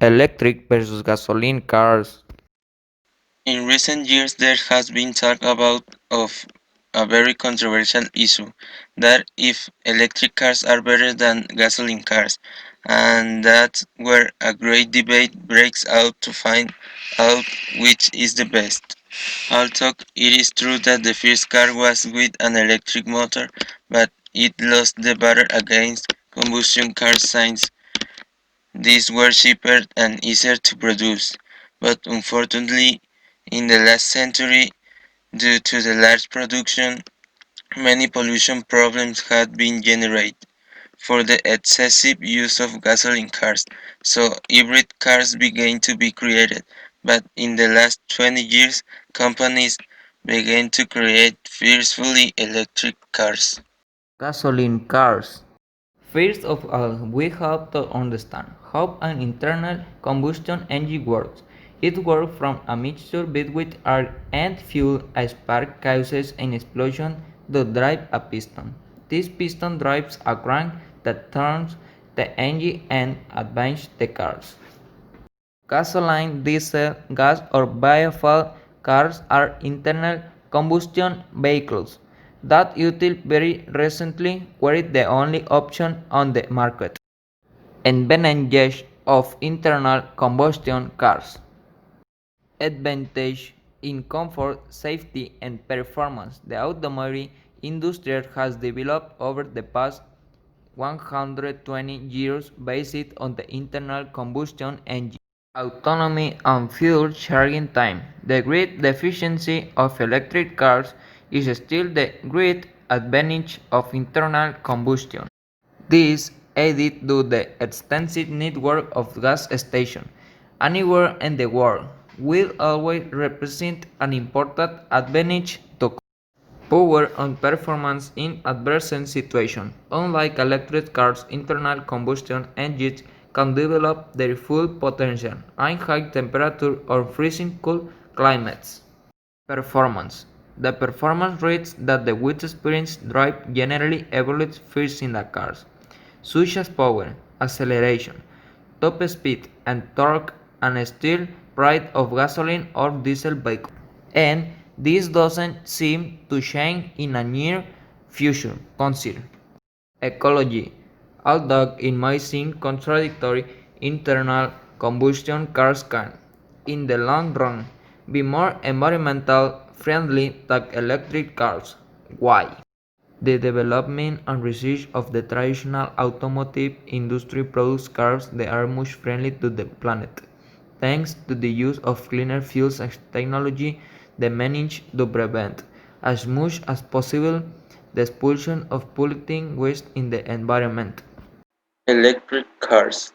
Electric versus gasoline cars. In recent years, there has been talk about of a very controversial issue that if electric cars are better than gasoline cars, and that's where a great debate breaks out to find out which is the best. Although it is true that the first car was with an electric motor, but it lost the battle against combustion cars since these were cheaper and easier to produce. But unfortunately, in the last century, due to the large production, many pollution problems had been generated for the excessive use of gasoline cars, so hybrid cars began to be created. But in the last 20 years, companies began to create fiercely electric cars. Gasoline cars. First of all, we have to understand how an internal combustion engine works. It works from a mixture between air and fuel. A spark causes an explosion to drive a piston. This piston drives a crank that turns the engine and advances the cars. Gasoline, diesel, gas or biofuel cars are internal combustion vehicles that until very recently were the only option on the market. Advantages of internal combustion cars. Advantage in comfort, safety and performance. The automotive industry has developed over the past 120 years based on the internal combustion engine. Autonomy and fuel charging time. The great deficiency of electric cars is still the great advantage of internal combustion. This, added to the extensive network of gas stations anywhere in the world, will always represent an important advantage to power and performance in adverse situations. Unlike electric cars, internal combustion engines can develop their full potential in high temperature or freezing cold climates. Performance. The performance rates that the with experience drive generally evaluate first in the cars, such as power, acceleration, top speed, and torque, and still pride of gasoline or diesel vehicles. And this doesn't seem to change in a near future. Consider ecology. Although it might seem contradictory, internal combustion cars can, in the long run, be more environmental friendly than electric cars. Why? The development and research of the traditional automotive industry produces cars that are much friendly to the planet, thanks to the use of cleaner fuels and technology that manage to prevent, as much as possible, the expulsion of polluting waste in the environment. Electric cars.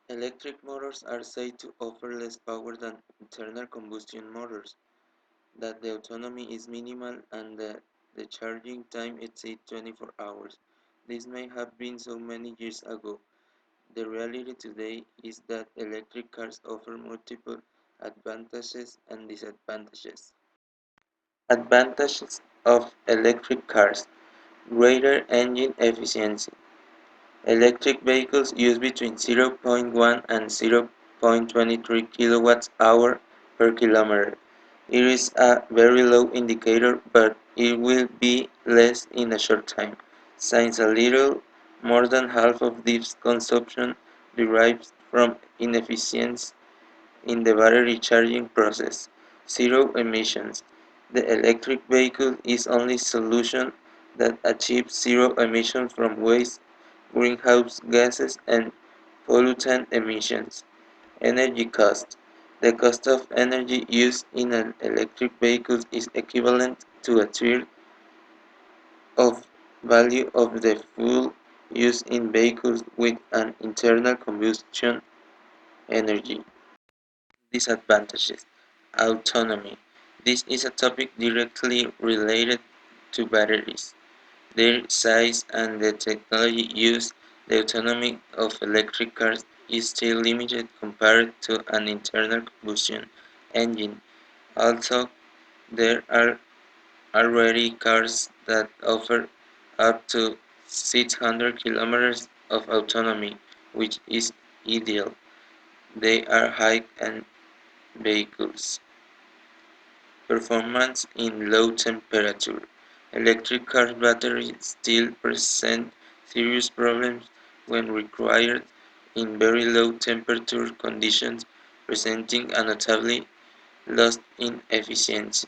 Electric motors are said to offer less power than internal combustion motors, that the autonomy is minimal, and that the charging time exceeds 24 hours. This may have been so many years ago. The reality today is that electric cars offer multiple advantages and disadvantages. Advantages of electric cars: greater engine efficiency. Electric vehicles use between 0.1 and 0.23 kilowatts-hour per kilometer. It is a very low indicator, but it will be less in a short time, since a little more than half of this consumption derives from inefficiency in the battery charging process. Zero emissions. The electric vehicle is only solution that achieves zero emissions from waste, greenhouse gases, and pollutant emissions. Energy cost. The cost of energy used in an electric vehicle is equivalent to a third of value of the fuel used in vehicles with an internal combustion energy. Disadvantages. Autonomy. This is a topic directly related to batteries, their size, and the technology used. The autonomy of electric cars is still limited compared to an internal combustion engine, although there are already cars that offer up to 600 kilometers of autonomy, which is ideal. they are high-end vehicles. Performance in low temperature. Electric car batteries still present serious problems when required in very low temperature conditions, presenting a notable loss in efficiency.